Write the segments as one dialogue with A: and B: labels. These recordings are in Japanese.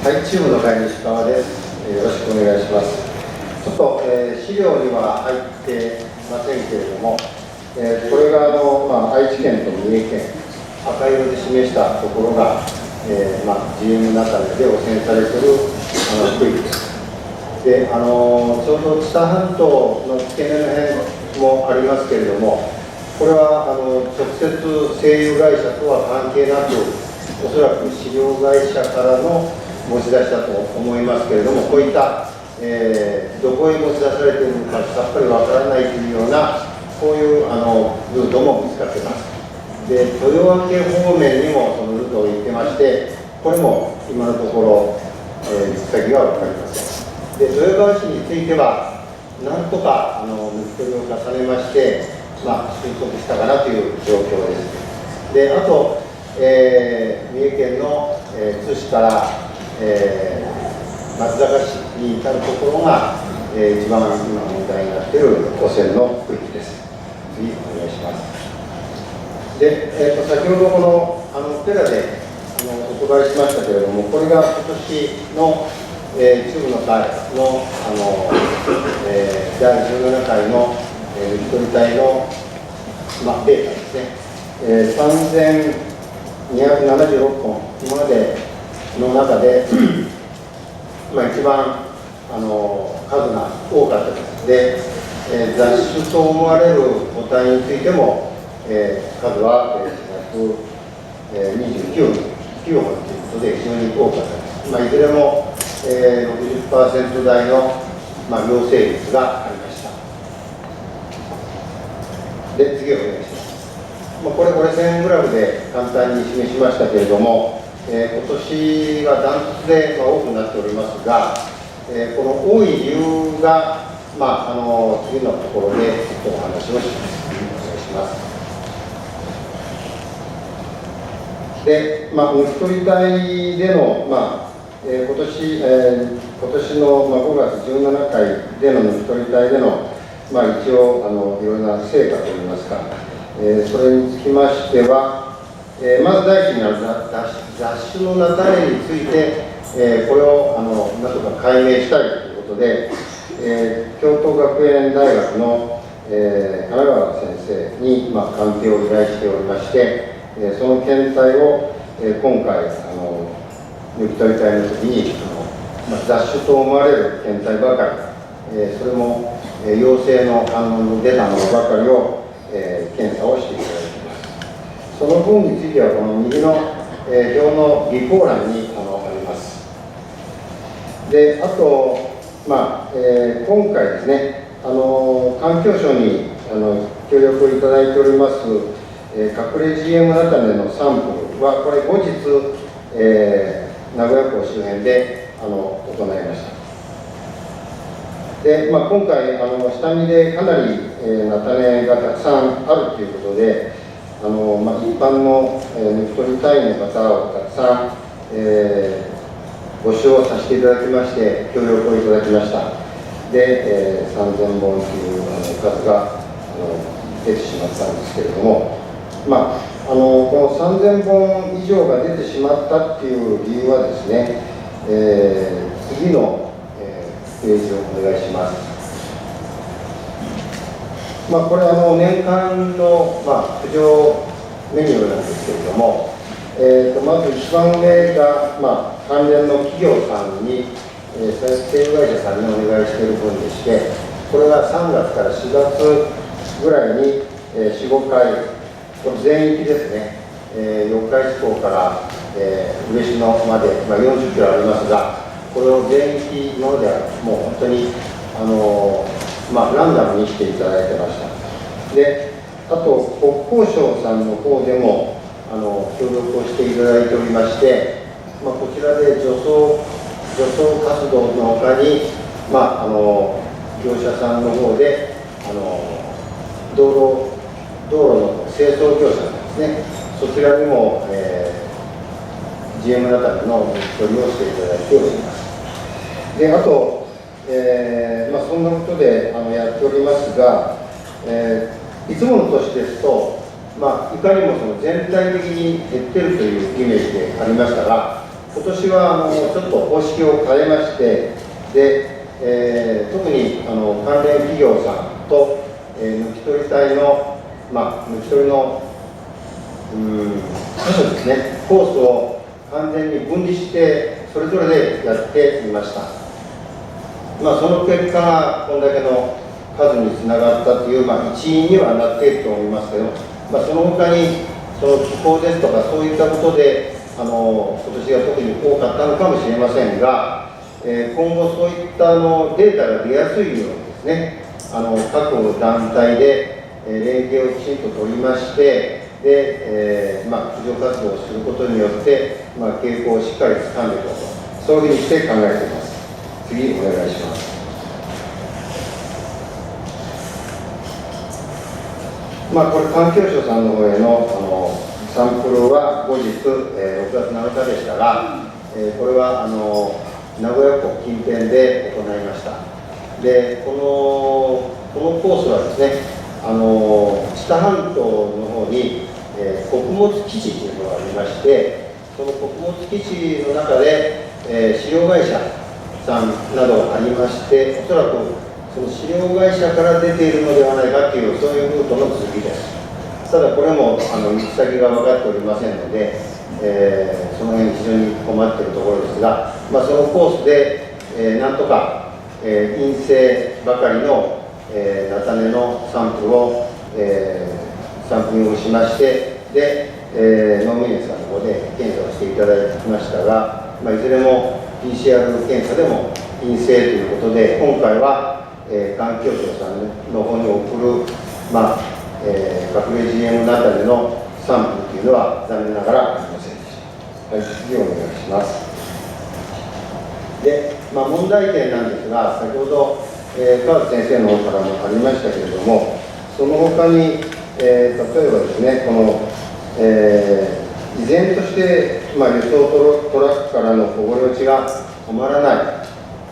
A: はい、チームの会西川です。よろしくお願いします。ちょっと、資料には入ってませんけれども、これが愛知県と三重県、赤色で示したところが、GM の中で汚染されている区域です。で、ちょうど知多半島の付け根の辺もありますけれども、これは直接製油会社とは関係なく、おそらく飼料会社からの持ち出したと思いますけれども、こういった、どこへ持ち出されているのかさっぱりわからないというような、こういうルートも見つかっています。で、豊明方面にもそのルートを行ってまして、これも今のところ、行き先が分かりません。で、豊川市については、なんとか抜き取りを重ねまして、収束したかなという状況です。で、あと、三重県の、津市から松坂市に至るところが、一番今問題になっている汚染の区域です。次お願いします。で、先ほどこのペラでお配りしましたけれども、これが今年の、中部の会の、第17回の抜き取り隊の、データですね。3276本、今までの中で一番数が多かったです。で、雑種と思われる個体についても、数は129本ということで非常に多かったです。いずれも、60% 台の、陽性率がありました。で、次お願いします。これ1000グラムで簡単に示しましたけれども、今年はダントツで多くなっておりますが、この多い理由が、次のところでちょっとお話をします。お願いします。で、抜き取り隊での、今年の5月17回での抜き取り隊での、一応いろんな成果といいますか、それにつきましては、まず第一に雑種の流れについて、これをなんとか解明したいということで、京都学園大学の、金川先生に、鑑定を依頼しておりまして、その検体を、今回抜き取り隊の時に雑種と思われる検体ばかり、それも、陽性の反応の出たものばかりを検査をしていただいています。その分については、この右の、表の備考欄にあります。で、あと、今回ですね、環境省に協力をいただいております、隠れ GM 菜種のサンプルは、これ後日、名古屋港周辺で行いました。で、今回下見でかなり菜種がたくさんあるということで、一般の抜き取り隊員の方をたくさん、ご使用させていただきまして、協力をいただきました。で、3000本という数が出てしまったんですけれども、この3000本以上が出てしまったっていう理由はですね、次のページをお願いします。これは年間の、浮上メニューなんですけれども、まず一番上が、関連の企業さんに、製油会社さんにお願いしている分でして、これが3月から4月ぐらいに、4、5回、これ全域ですね、四日市港から、嬉野まで、40キロありますが、これを全域のではもう本当にランダムにしていただいてました。で、あと国交省さんの方でも協力をしていただいておりまして、こちらで除草活動のほかに、業者さんの方で道路の清掃業者ですね、そちらにも、GM ナタの抜き取りをしていただいております。で、あと、そんなことでやっておりますが、いつもの年ですと、いかにもその全体的に減っているというイメージでありましたが、今年はちょっと方式を変えまして、で特に関連企業さんと、抜き取り隊の、抜き取りの箇所ですね、コースを完全に分離して、それぞれでやってみました。その結果がこれだけの数につながったという、一因にはなっていると思いますけど、その他に、その気候ですとか、そういったことで、今年が特に多かったのかもしれませんが、今後そういったデータが出やすいようにですね、各団体で連携をきちんと取りまして、で、駆除活動をすることによって、傾向をしっかり掴んでいこうと、そういうふうにして考えています。次、お願いします。これ、環境省さんの方へのサンプルは後日、6月7日でしたが、これは名古屋港近辺で行いました。で、このコースはですね、知多半島の方に、穀物基地というのがありまして、その穀物基地の中で、飼料会社さんなどがありまして、おそらくその飼料会社から出ているのではないかという、そういうルートの続きです。ただ、これも行き先が分かっておりませんので、その辺、非常に困っているところですが、そのコースで、なんとか、陰性ばかりの、菜種のサンプルを、サンプリングしまして、で、農務員さんの方で検査をしていただきましたが、いずれも PCR 検査でも陰性ということで、今回は、環境省さんの方に送る、隠れ GM ナタネのサンプルというのは残念ながらありませんでした。はい、次お願いします。で、問題点なんですが、先ほど、川津先生の方からもありましたけれども、その他に、例えばですね、この、依然として、輸送トラックからのこぼれ落ちが止まらない。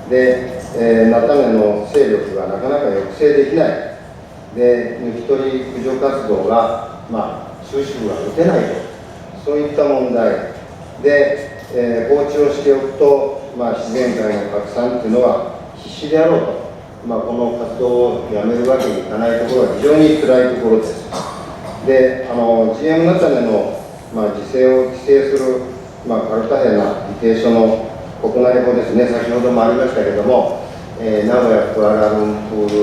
A: で、菜種の勢力がなかなか抑制できない。で、抜き取り駆除活動が、収縮が打てないと、そういった問題で、放置をしておくと、自然界の拡散というのは必至であろうと、この活動をやめるわけにいかないところは非常に辛いところです。で、GM ナタネの、自生を規制する、カルタヘナ議定書の国内法ですね、先ほどもありましたけれども、名古屋クアラルンプール、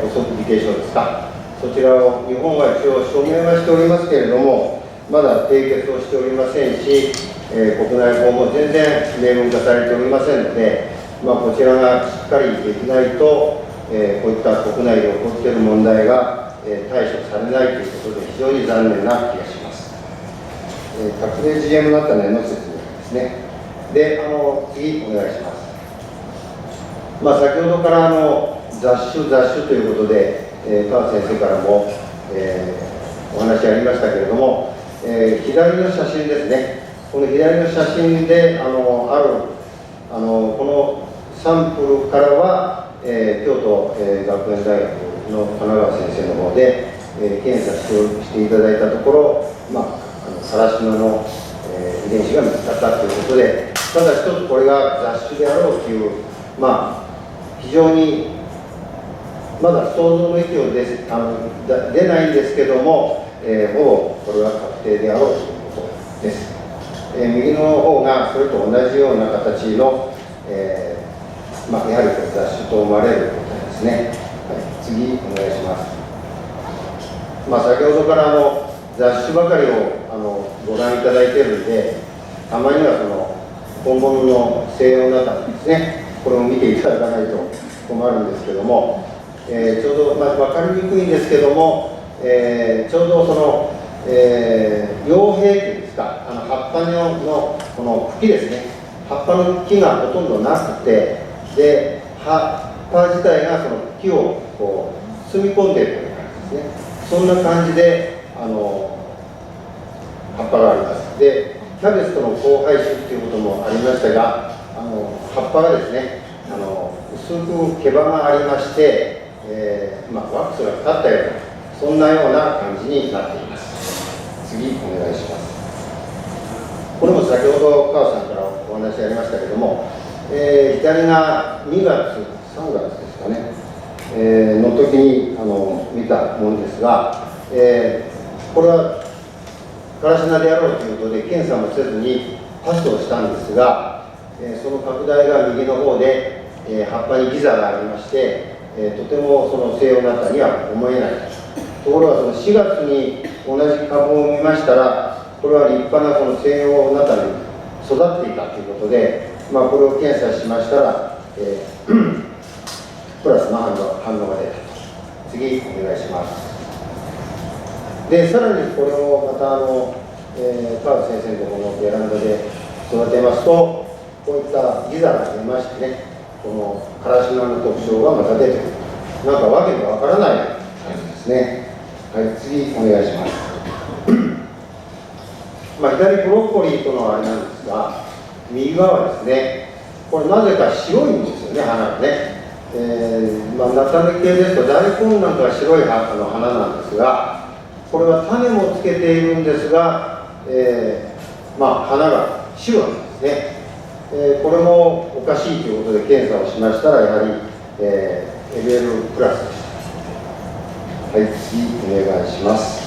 A: 補足議定書ですか、そちらを日本は一応署名はしておりますけれども、まだ締結をしておりませんし、国内法も全然明文化されておりませんので、こちらがしっかりできないと、こういった国内で起こっている問題が、対処されないということで、非常に残念な気がします。隠れ GM ナタネの説明ですね。で、次、お願いします。先ほどから雑種ということで、川先生からも、お話ありましたけれども、左の写真ですね、この左の写真でこのサンプルからは、京都、学園大学の神奈川先生の方で、検査していただいたところ、カラシノの、遺伝子が見つかったということで、ただ一つこれが雑種であろうという、非常にまだ想像の域を出ないんですけども、ほぼこれは確定であろうということです。右の方がそれと同じような形の、やはり雑種と思われる状態ですね。はい、次、お願いします。先ほどから雑種ばかりをご覧いただいているので、たまには本物の西洋ナタネですね、これを見ていただかないと困るんですけども、ちょうど、分かりにくいんですけども、ちょうど葉柄というんですか、葉っぱのこの茎ですね、葉っぱの茎がほとんどなくて、で、葉っぱ自体がその茎をこう包み込んでいるという感じですね。そんな感じで、葉っぱがあります。で、キャベツとの交配種ということもありましたが、葉っぱがですね、薄く毛羽がありまして、ワックスがかかったような、そんなような感じになっています。次、お願いします。これも先ほど川さんからお話ありましたけども、左が2月、3月ですかね、の時に見たものですが、これはからし菜であろうということで検査もせずにパスをしたんですが、その拡大が右の方で、葉っぱにギザがありまして、とてもその西洋ナタには思えない。ところがその4月に同じ株を見ましたら、これは立派なこの西洋ナタに育っていたということで、これを検査しましたら、プラスの反応が出た。次お願いします。でさらにこれをまた川先生のところのベランダで育てますと、こういったギザが出ましてね、このからし菜の特徴がまた出てくる。なんかわけがわからない感じですね。はい、次お願いします。左ブロッコリーとのあれなんですが、右側ですね、これなぜか白いんですよね、花がね。菜種系ですと大根なんかは白い花なんですが、これは種もつけているんですが、花が白なんですね。これもおかしいということで検査をしましたら、やはり、LL プラスでした。はい、次お願いします。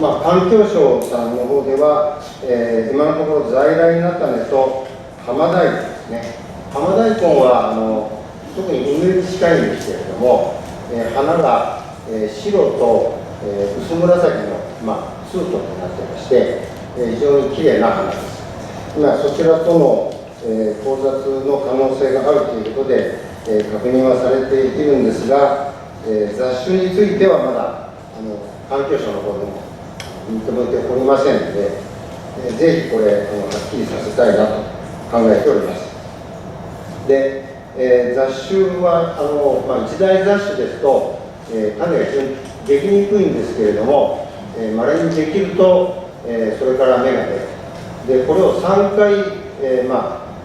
A: 環境省さんの方では、今のところ在来菜種と浜大根ですね。浜大根は特に梅に近いんですけれども、花が、白と、薄紫の、ツートンになっていまして、非常にきれいな花です。そちらとの、交雑の可能性があるということで、確認はされているんですが、雑種についてはまだ環境省の方でも認めておりませんので、ぜひこれはっきりさせたいなと考えております。で、雑種は一大雑種ですと、種が非常にできにくいんですけれども、まれにできると、それから芽が出る。でこれを3回、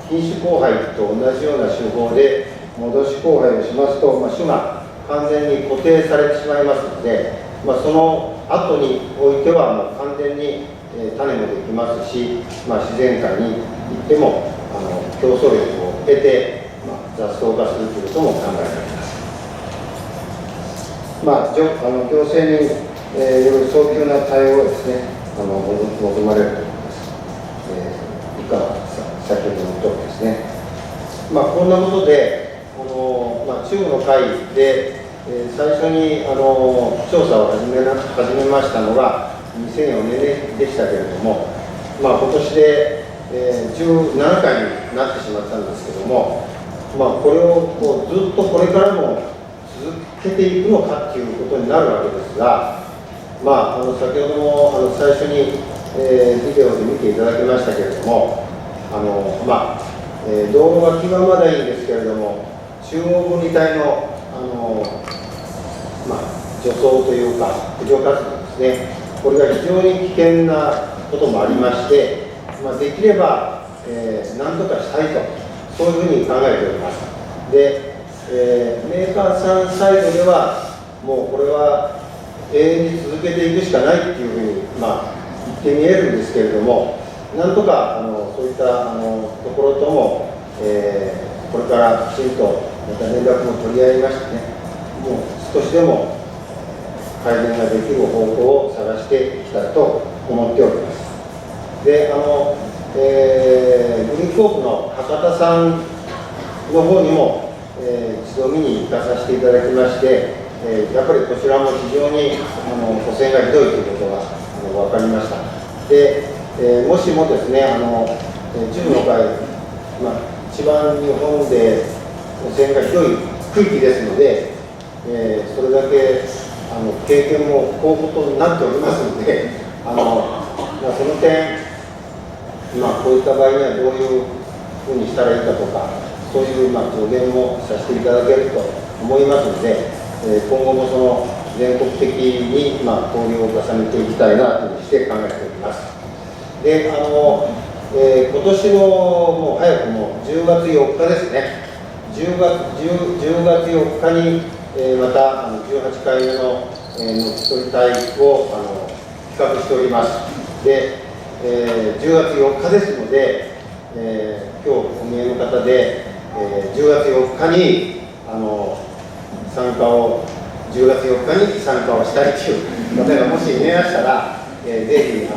A: 品種交配と同じような手法で戻し交配をしますと、種が完全に固定されてしまいますので、その後においてはもう完全に、種もできますし、自然界に行っても競争力を得て、雑草化するということも考えられます。行政に、より早急な対応をですね、求まれると思います。以下は先ほどのとおりですね。こんなことで、中部の会で、最初に調査を始めましたのが2004年でしたけれども、今年で、17回になってしまったんですけども、これをずっとこれからも続けていくのかということになるわけですが、先ほども最初に、ビデオで見ていただきましたけれども、道路脇はまだいいんですけれども、中央分離帯の除草というか駆除活動ですね、これが非常に危険なこともありまして、できれば、何とかしたいと、そういうふうに考えております。で、メーカーさんサイドではもうこれは永遠に続けていくしかないっていうふうに、言って見えるんですけれども、なんとかそういったところとも、これからきちんとまた連絡も取り合いましてね、もう少しでも改善ができる方法を探していきたいと思っております。で、グリーンコープの博多さんの方にも、一度見に行かさせていただきまして、やっぱりこちらも非常に汚染がひどいということが分かりました。で、もしもですね、中部の会、一番日本で汚染がひどい区域ですので、それだけ経験もこういうことになっておりますので、その点、こういった場合にはどういうふうにしたらいいかとか、そういう助言もさせていただけると思いますので、今後もその全国的に交流を重ねていきたいなというふうにして考えております。で、今年のもう早くも10月4日ですね、10月4日に、また18回目ののき取り隊を企画しております。で、10月4日ですので、今日お見えの方で、10月4日に参加を10月4日に参加をしたいという方がもしいらしたら、ぜひ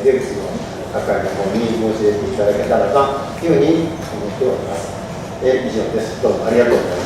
A: 出口の係の方に申し出ていただけたらというふうに思っております。以上です。どうもありがとうございます。